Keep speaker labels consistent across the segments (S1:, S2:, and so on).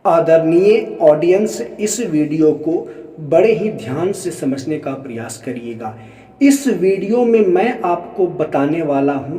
S1: आदरणीय ऑडियंस, इस वीडियो को बड़े ही ध्यान से समझने का प्रयास करिएगा। इस वीडियो में मैं आपको बताने वाला हूं,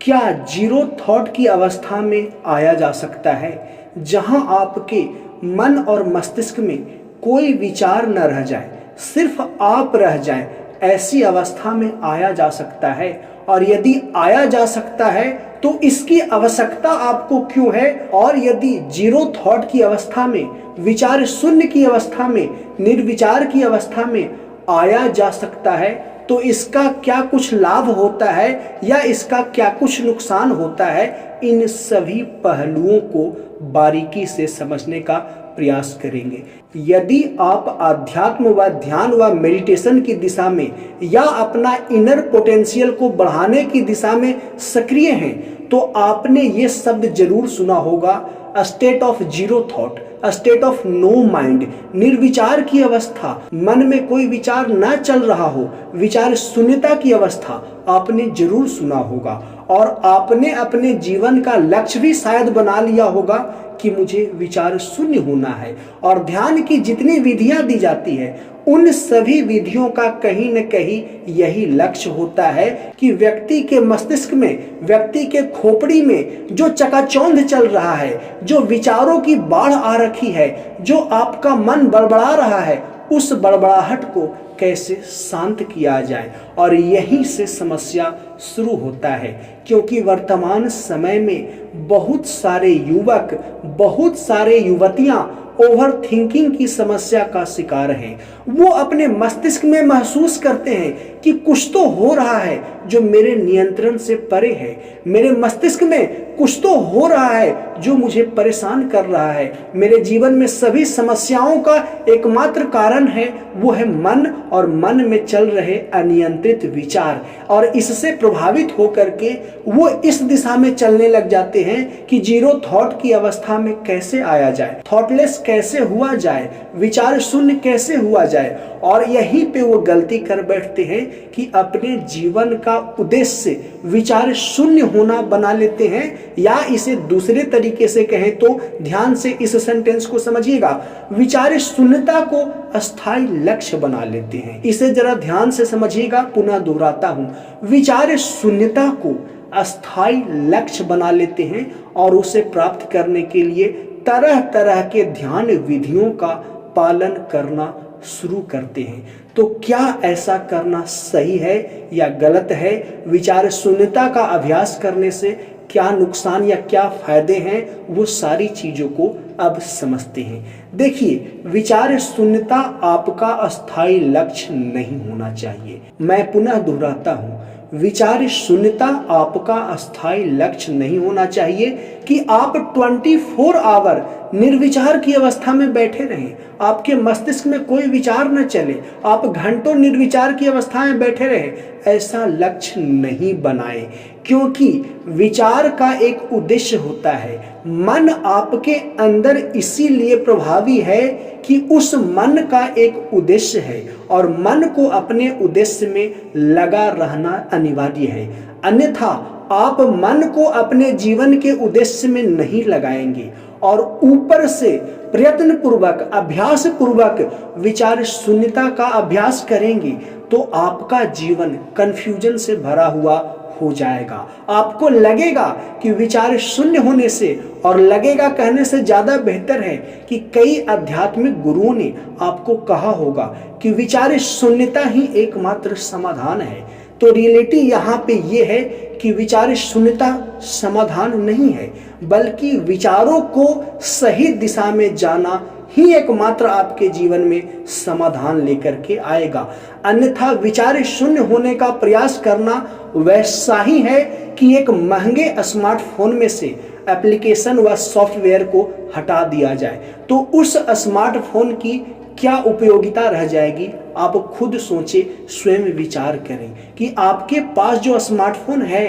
S1: क्या जीरो थॉट की अवस्था में आया जा सकता है, जहां आपके मन और मस्तिष्क में कोई विचार न रह जाए, सिर्फ आप रह जाएं। ऐसी अवस्था में आया जा सकता है, और यदि आया जा सकता है तो इसकी आवश्यकता आपको क्यों है? और यदि जीरो थॉट की अवस्था में, विचार शून्य की अवस्था में, निर्विचार की अवस्था में आया जा सकता है, तो इसका क्या कुछ लाभ होता है या इसका क्या कुछ नुकसान होता है? इन सभी पहलुओं को बारीकी से समझने का प्रयास करेंगे। यदि आप आध्यात्म व ध्यान व मेडिटेशन की दिशा में या अपना इनर पोटेंशियल को बढ़ाने की दिशा में सक्रिय हैं, तो आपने ये शब्द जरूर सुना होगा, state of zero thought, state of no mind, निर्विचार की अवस्था, मन में कोई विचार न चल रहा हो, विचार शून्यता की अवस्था आपने जरूर सुना होगा। और आपने अपने जीवन का लक्ष्य भी शायद बना लिया होगा कि मुझे विचार शून्य होना है। और ध्यान की जितनी विधियां दी जाती है, उन सभी विधियों का कहीं न कहीं यही लक्ष्य होता है कि व्यक्ति के मस्तिष्क में, व्यक्ति के खोपड़ी में जो चकाचौंध चल रहा है, जो विचारों की बाढ़ आ रखी है, जो आपका मन बड़बड़ा रहा है, उस बड़बड़ाहट को कैसे शांत किया जाए। और यहीं से समस्या शुरू होता है, क्योंकि वर्तमान समय में बहुत सारे युवक, बहुत सारे युवतियां ओवर थिंकिंग की समस्या का शिकार हैं। वो अपने मस्तिष्क में महसूस करते हैं कि कुछ तो हो रहा है जो मेरे नियंत्रण से परे है, मेरे मस्तिष्क में कुछ तो हो रहा है जो मुझे परेशान कर रहा है, मेरे जीवन में सभी समस्याओं का एकमात्र कारण है वो है मन, और मन में चल रहे अनियंत्रित विचार। और इससे प्रभावित होकर के वो इस दिशा में चलने लग जाते हैं कि जीरो थॉट की अवस्था में कैसे आया जाए, थॉटलेस कैसे हुआ जाए, विचार शून्य कैसे हुआ जाए। और यहीं पे वो गलती कर बैठते हैं कि अपने जीवन का उद्देश्य विचार शून्य होना बना लेते हैं, या इसे दूसरे तरीके से कहें तो ध्यान से इस सेंटेंस को समझिएगा, विचार शून्यता को अस्थायी लक्ष्य बना लेते हैं। इसे जरा ध्यान से समझिएगा, पुनः दोहराता हूं, विचार शून्यता को अस्थायी लक्ष्य बना लेते हैं और उसे प्राप्त करने के लिए तरह तरह के ध्यान विधियों का पालन करना शुरू करते हैं। तो क्या ऐसा करना सही है या गलत है? विचार शून्यता का अभ्यास करने से क्या नुकसान या क्या फायदे हैं, वो सारी चीजों को अब समझते हैं। देखिए, विचार शून्यता आपका अस्थायी लक्ष्य नहीं होना चाहिए। मैं पुनः दोहराता हूं, विचार शून्यता आपका अस्थायी लक्ष्य नहीं होना चाहिए कि आप 24 आवर निर्विचार की अवस्था में बैठे रहें, आपके मस्तिष्क में कोई विचार न चले, आप घंटों निर्विचार की अवस्था में बैठे रहें। ऐसा लक्ष्य नहीं बनाएं, क्योंकि विचार का एक उद्देश्य होता है। मन आपके अंदर इसीलिए प्रभावी है कि उस मन का एक उद्देश्य है, और मन को अपने उद्देश्य में लगा रहना अनिवार्य है। अन्यथा आप मन को अपने जीवन के उद्देश्य में नहीं लगाएंगे और ऊपर से प्रयत्न पूर्वक, अभ्यास पूर्वक विचार शून्यता का अभ्यास करेंगे, तो आपका जीवन कंफ्यूजन से भरा हुआ हो जाएगा। आपको लगेगा कि विचार शून्य होने से, और लगेगा कहने से ज्यादा बेहतर है कि कई आध्यात्मिक गुरुओं ने आपको कहा होगा कि विचार शून्यता ही एकमात्र समाधान है। तो रियलिटी यहाँ पे ये है कि विचार शून्यता समाधान नहीं है, बल्कि विचारों को सही दिशा में जाना ही एकमात्र आपके जीवन में समाधान लेकर के आएगा। अन्यथा विचार शून्य होने का प्रयास करना वैसा ही है कि एक महंगे स्मार्टफोन में से एप्लीकेशन व सॉफ्टवेयर को हटा दिया जाए, तो उस स्मार्टफोन की क्या उपयोगिता रह जाएगी? आप खुद सोचें, स्वयं विचार करें कि आपके पास जो स्मार्टफोन है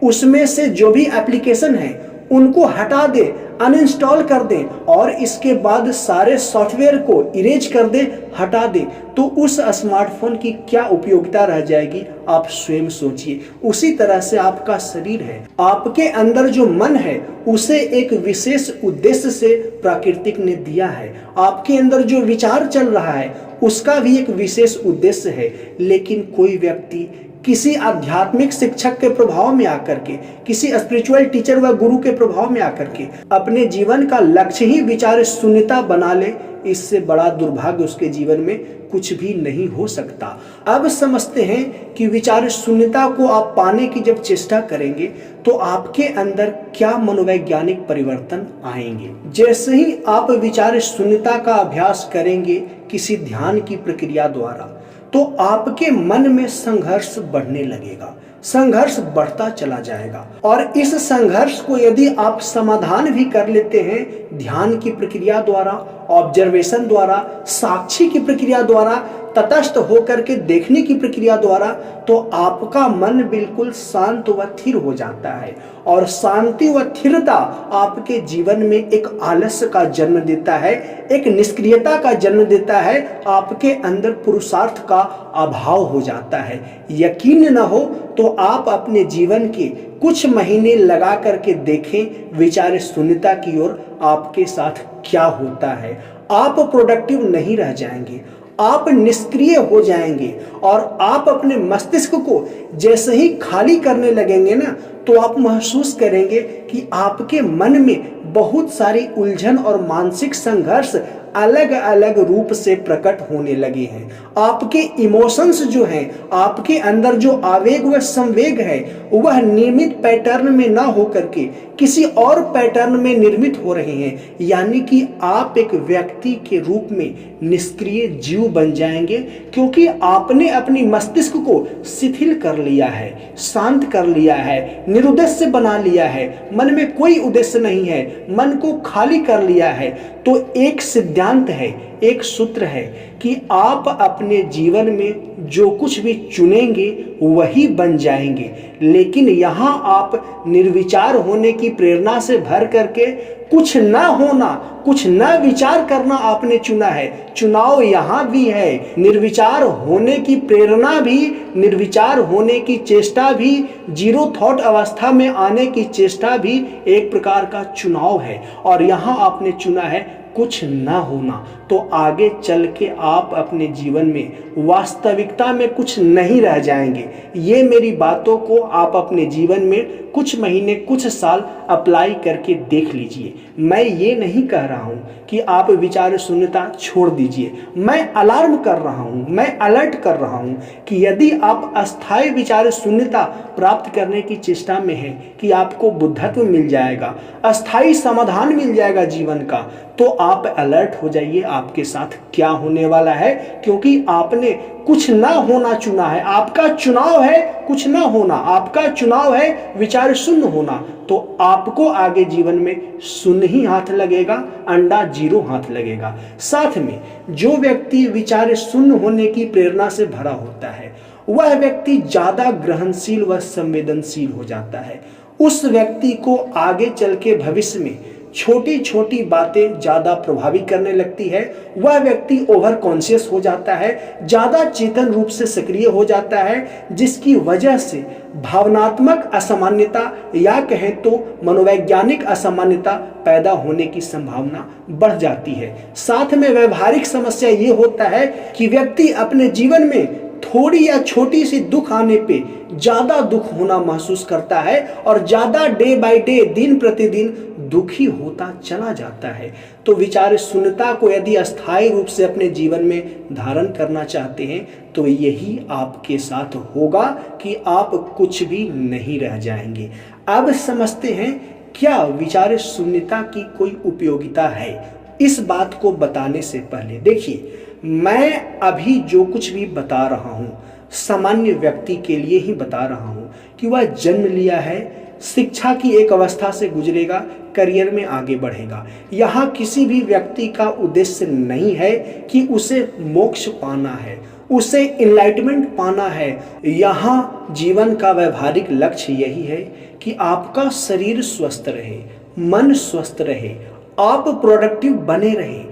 S1: उसमें से जो भी एप्लीकेशन है उनको हटा दें, अनइंस्टॉल कर दें और इसके बाद सारे सॉफ्टवेयर को इरेज कर दें, हटा दें, तो उस स्मार्टफोन की क्या उपयोगिता रह जाएगी, आप स्वयं सोचिए। उसी तरह से आपका शरीर है, आपके अंदर जो मन है उसे एक विशेष उद्देश्य से प्रकृति ने दिया है। आपके अंदर जो विचार चल रहा है उसका भी एक विशेष उद्देश्य है। लेकिन कोई व्यक्ति किसी आध्यात्मिक शिक्षक के प्रभाव में आकर के, किसी स्पिरिचुअल टीचर व गुरु के प्रभाव में आकर के अपने जीवन का लक्ष्य ही विचार शून्यता बना ले, इससे बड़ा दुर्भाग्य उसके जीवन में कुछ भी नहीं हो सकता। अब समझते हैं कि विचार शून्यता को आप पाने की जब चेष्टा करेंगे तो आपके अंदर क्या मनोवैज्ञानिक परिवर्तन आएंगे। जैसे ही आप विचार शून्यता का अभ्यास करेंगे किसी ध्यान की प्रक्रिया द्वारा, तो आपके मन में संघर्ष बढ़ने लगेगा, संघर्ष बढ़ता चला जाएगा। और इस संघर्ष को यदि आप समाधान भी कर लेते हैं ध्यान की प्रक्रिया द्वारा, ऑब्जर्वेशन द्वारा, साक्षी की प्रक्रिया द्वारा, तटस्थ होकर के देखने की प्रक्रिया द्वारा, तो आपका मन बिल्कुल शांत व स्थिर हो जाता है। और शांति व स्थिरता आपके जीवन में एक आलस्य का जन्म देता है, एक निष्क्रियता का जन्म देता है, आपके अंदर पुरुषार्थ का अभाव हो जाता है। यकीन न हो तो आप अपने जीवन के कुछ महीने लगा करके देखें विचार शून्यता की ओर आपके साथ क्या होता है। आप प्रोडक्टिव नहीं रह जाएंगे, आप निष्क्रिय हो जाएंगे और आप अपने मस्तिष्क को जैसे ही खाली करने लगेंगे ना, तो आप महसूस करेंगे कि आपके मन में बहुत सारी उलझन और मानसिक संघर्ष अलग अलग रूप से प्रकट होने लगे हैं। आपके इमोशंस जो हैं, आपके अंदर जो आवेग व संवेग है, वह नियमित पैटर्न में ना होकर के किसी और पैटर्न में निर्मित हो रहे हैं। यानी कि आप एक व्यक्ति के रूप में निष्क्रिय जीव बन जाएंगे, क्योंकि आपने अपनी मस्तिष्क को शिथिल कर लिया है, शांत कर लिया है, निरुद्देश्य बना लिया है, मन में कोई उद्देश्य नहीं है, मन को खाली कर लिया है। तो एक सिद्धांत है, एक सूत्र है कि आप अपने जीवन में जो कुछ भी चुनेंगे वही बन जाएंगे। लेकिन यहाँ आप निर्विचार होने की प्रेरणा से भर करके कुछ ना होना, कुछ ना विचार करना आपने चुना है। चुनाव यहाँ भी है, निर्विचार होने की प्रेरणा भी, निर्विचार होने की चेष्टा भी, जीरो थॉट अवस्था में आने की चेष्टा भी एक प्रकार का चुनाव है। और यहाँ आपने चुना है कुछ ना होना। तो आगे चल के आप अपने जीवन में वास्तविकता में कुछ नहीं रह जाएंगे। ये मेरी बातों को आप अपने जीवन में कुछ महीने, कुछ साल अप्लाई करके देख लीजिए। मैं ये नहीं कह रहा हूँ कि आप विचार शून्यता छोड़ दीजिए। मैं अलार्म कर रहा हूँ, मैं अलर्ट कर रहा हूँ कि यदि आप अस्थायी विचार शून्यता प्राप्त करने की चेष्टा में हैं कि आपको बुद्धत्व मिल जाएगा, अस्थायी समाधान मिल जाएगा जीवन का, तो आप अलर्ट हो जाइए आपके साथ क्या होने वाला है। क्योंकि आपने कुछ ना होना चुना है, आपका चुनाव है कुछ ना होना, आपका चुनाव है विचार शून्य होना। तो आपको आगे जीवन में शून्य ही हाथ लगेगा, अंडा जीरो हाथ लगेगा। साथ में जो व्यक्ति विचार शून्य होने की प्रेरणा से भरा होता है, वह व्यक्ति ज्यादा ग्रहणशील व संवेदनशील हो जाता है। उस व्यक्ति को आगे चल के भविष्य में छोटी छोटी बातें ज्यादा प्रभावित करने लगती है। वह व्यक्ति ओवर कॉन्शियस हो जाता है, ज्यादा चेतन रूप से सक्रिय हो जाता है, जिसकी वजह से भावनात्मक असामान्यता या कहें तो मनोवैज्ञानिक असामान्यता पैदा होने की संभावना बढ़ जाती है। साथ में व्यवहारिक समस्या ये होता है कि व्यक्ति अपने जीवन में थोड़ी या छोटी सी दुख आने पे ज्यादा दुख होना महसूस करता है और ज्यादा डे बाय डे, दिन प्रतिदिन दुखी होता चला जाता है। तो विचार शून्यता को यदि अस्थायी रूप से अपने जीवन में धारण करना चाहते हैं तो यही आपके साथ होगा कि आप कुछ भी नहीं रह जाएंगे। अब समझते हैं क्या विचार शून्यता की कोई उपयोगिता है। इस बात को बताने से पहले देखिए, मैं अभी जो कुछ भी बता रहा हूँ सामान्य व्यक्ति के लिए ही बता रहा हूँ कि वह जन्म लिया है, शिक्षा की एक अवस्था से गुजरेगा, करियर में आगे बढ़ेगा। यहाँ किसी भी व्यक्ति का उद्देश्य नहीं है कि उसे मोक्ष पाना है, उसे इनलाइटमेंट पाना है। यहाँ जीवन का व्यवहारिक लक्ष्य यही है कि आपका शरीर स्वस्थ रहे, मन स्वस्थ रहे, आप प्रोडक्टिव बने रहें,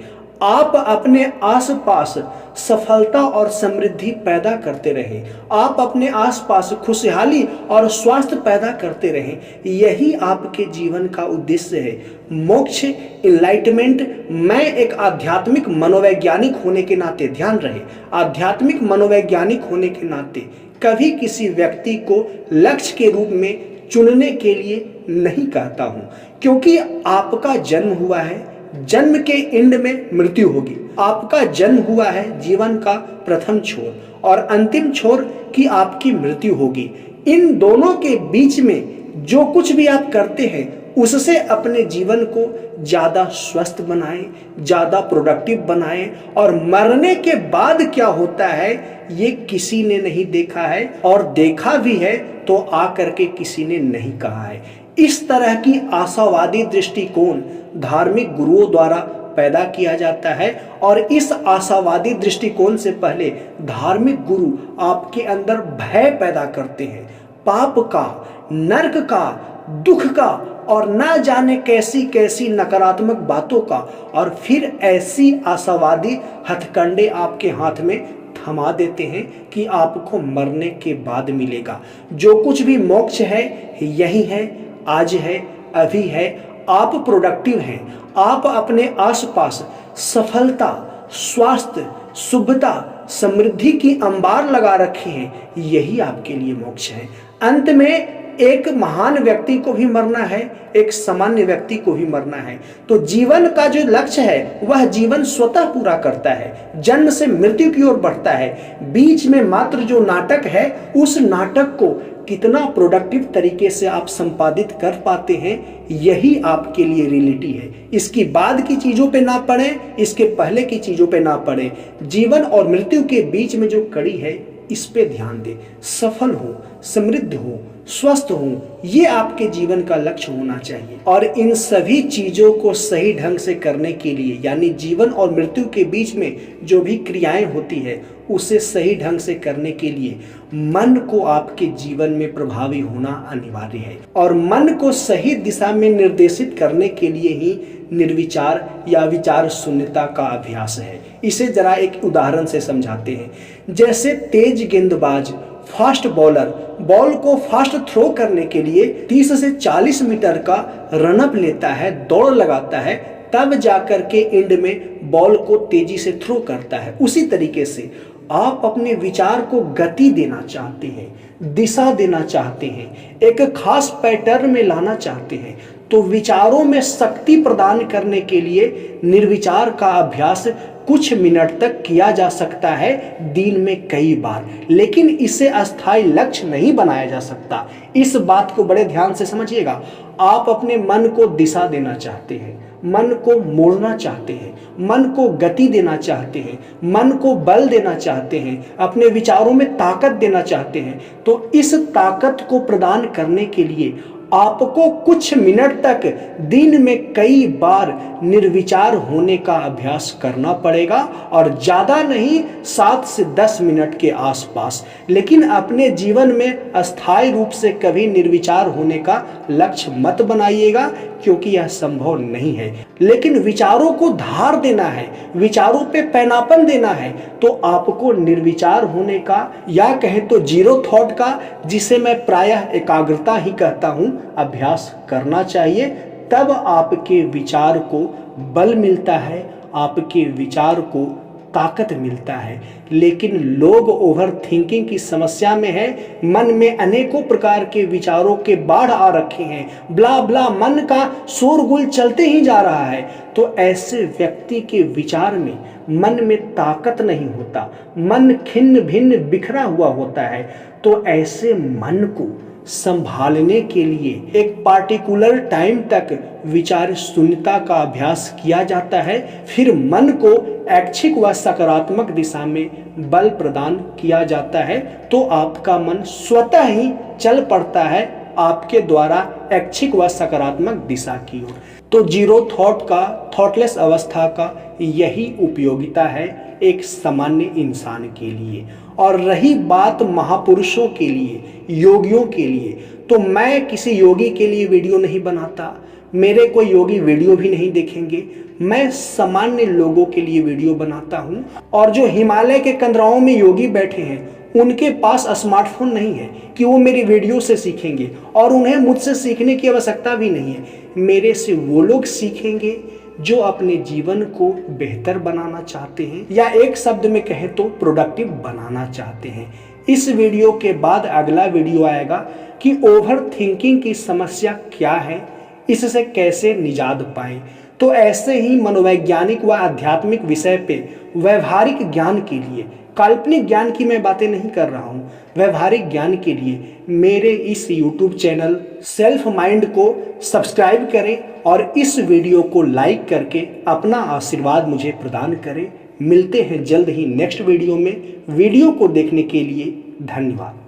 S1: आप अपने आसपास सफलता और समृद्धि पैदा करते रहें, आप अपने आसपास खुशहाली और स्वास्थ्य पैदा करते रहें। यही आपके जीवन का उद्देश्य है। मोक्ष, इनलाइटमेंट। मैं एक आध्यात्मिक मनोवैज्ञानिक होने के नाते, ध्यान रहे, आध्यात्मिक मनोवैज्ञानिक होने के नाते कभी किसी व्यक्ति को लक्ष्य के रूप में चुनने के लिए नहीं कहता हूं, क्योंकि आपका जन्म हुआ है, जन्म के एंड में मृत्यु होगी। आपका जन्म हुआ है जीवन का प्रथम छोर और अंतिम छोर की आपकी मृत्यु होगी। इन दोनों के बीच में जो कुछ भी आप करते हैं उससे अपने जीवन को ज़्यादा स्वस्थ बनाएं, ज़्यादा प्रोडक्टिव बनाएं। और मरने के बाद क्या होता है ये किसी ने नहीं देखा है, और देखा भी है तो आकर के किसी ने नहीं कहा है। इस तरह की आशावादी दृष्टिकोण धार्मिक गुरुओं द्वारा पैदा किया जाता है, और इस आशावादी दृष्टिकोण से पहले धार्मिक गुरु आपके अंदर भय पैदा करते हैं, पाप का, नरक का, दुख का और ना जाने कैसी कैसी नकारात्मक बातों का, और फिर ऐसी आशावादी हथकंडे आपके हाथ में थमा देते हैं कि आपको मरने के बाद मिलेगा। जो कुछ भी मोक्ष है यही है, आज है, अभी है। आप प्रोडक्टिव हैं, आप अपने आसपास सफलता, स्वास्थ्य, शुभता, समृद्धि की अंबार लगा रखे हैं, यही आपके लिए मोक्ष है। अंत में एक महान व्यक्ति को भी मरना है, एक सामान्य व्यक्ति को भी मरना है। तो जीवन का जो लक्ष्य है वह जीवन स्वतः पूरा करता है, जन्म से मृत्यु की ओर बढ़ता है। बीच में मात्र जो नाटक है उस नाटक को कितना प्रोडक्टिव तरीके से आप संपादित कर पाते हैं, यही आपके लिए रियलिटी है। इसकी बाद की चीजों पे ना पड़े, इसके पहले की चीजों पे ना पड़े। जीवन और मृत्यु के बीच में जो कड़ी है इस पे ध्यान दें। सफल हो, समृद्ध हो, स्वस्थ हो, ये आपके जीवन का लक्ष्य होना चाहिए। और इन सभी चीजों को सही ढंग से करने के लिए, यानी जीवन और मृत्यु के बीच में जो भी क्रियाएं होती है उसे सही ढंग से करने के लिए मन को आपके जीवन में प्रभावी होना अनिवार्य है। और मन को सही दिशा में निर्देशित करने के लिए ही निर्विचार या विचार शून्यता का अभ्यास है। इसे जरा एक उदाहरण से समझाते हैं। जैसे तेज गेंदबाज, फास्ट बॉलर बॉल को फास्ट थ्रो करने के लिए 30 से 40 मीटर का रनअप लेता है, दौड़ लगाता है, तब जाकर के एंड में बॉल को तेजी से थ्रो करता है। उसी तरीके से आप अपने विचार को गति देना चाहते हैं, दिशा देना चाहते हैं, एक खास पैटर्न में लाना चाहते हैं, तो विचारों में शक्ति प्रदान करने के लिए निर्विचार का अभ्यास कुछ मिनट तक किया जा सकता है, दिन में कई बार, लेकिन इसे अस्थायी लक्ष्य नहीं बनाया जा सकता। इस बात को बड़े ध्यान से समझिएगा। आप अपने मन को दिशा देना चाहते हैं, मन को मोड़ना चाहते हैं, मन को गति देना चाहते हैं, मन को बल देना चाहते हैं, अपने विचारों में ताकत देना चाहते हैं, तो इस ताकत को प्रदान करने के लिए आपको कुछ मिनट तक दिन में कई बार निर्विचार होने का अभ्यास करना पड़ेगा, और ज़्यादा नहीं 7 से 10 मिनट के आसपास। लेकिन अपने जीवन में अस्थायी रूप से कभी निर्विचार होने का लक्ष्य मत बनाइएगा, क्योंकि यह संभव नहीं है। लेकिन विचारों को धार देना है, विचारों पे पैनापन देना है, तो आपको निर्विचार होने का, या कहें तो जीरो थॉट का, जिसे मैं प्रायः एकाग्रता ही कहता हूँ, अभ्यास करना चाहिए। तब आपके विचार को बल मिलता है, आपके विचार को ताकत मिलता है। लेकिन लोग ओवर थिंकिंग की समस्या में है, मन में अनेकों प्रकार के विचारों के बाढ़ आ रखे हैं, ब्ला ब्ला मन का शोरगुल चलते ही जा रहा है। तो ऐसे व्यक्ति के विचार में, मन में ताकत नहीं होता, मन खिन्न भिन्न बिखरा हुआ होता है। तो ऐसे मन को संभालने के लिए एक पार्टिकुलर टाइम तक विचार शून्यता का अभ्यास किया जाता है, फिर मन को ऐच्छिक व सकारात्मक दिशा में बल प्रदान किया जाता है, तो आपका मन स्वतः ही चल पड़ता है आपके द्वारा ऐच्छिक व सकारात्मक दिशा की ओर। तो जीरो थॉट का, थॉटलेस अवस्था का यही उपयोगिता है एक सामान्य इंसान के लिए। और रही बात महापुरुषों के लिए, योगियों के लिए, तो मैं किसी योगी के लिए वीडियो नहीं बनाता, मेरे कोई योगी वीडियो भी नहीं देखेंगे। मैं सामान्य लोगों के लिए वीडियो बनाता हूं। और जो हिमालय के कंदराओं में योगी बैठे हैं उनके पास स्मार्टफोन नहीं है कि वो मेरी वीडियो से सीखेंगे, और उन्हें मुझसे सीखने की आवश्यकता भी नहीं है। मेरे से वो लोग सीखेंगे जो अपने जीवन को बेहतर बनाना चाहते हैं, या एक शब्द में कहें तो प्रोडक्टिव बनाना चाहते हैं। इस वीडियो के बाद अगला वीडियो आएगा कि ओवर थिंकिंग की समस्या क्या है, इससे कैसे निजात पाएं। तो ऐसे ही मनोवैज्ञानिक व आध्यात्मिक विषय पे व्यवहारिक ज्ञान के लिए, काल्पनिक ज्ञान की मैं बातें नहीं कर रहा हूँ, व्यवहारिक ज्ञान के लिए मेरे इस YouTube चैनल सेल्फ माइंड को सब्सक्राइब करें और इस वीडियो को लाइक करके अपना आशीर्वाद मुझे प्रदान करें। मिलते हैं जल्द ही नेक्स्ट वीडियो में। वीडियो को देखने के लिए धन्यवाद।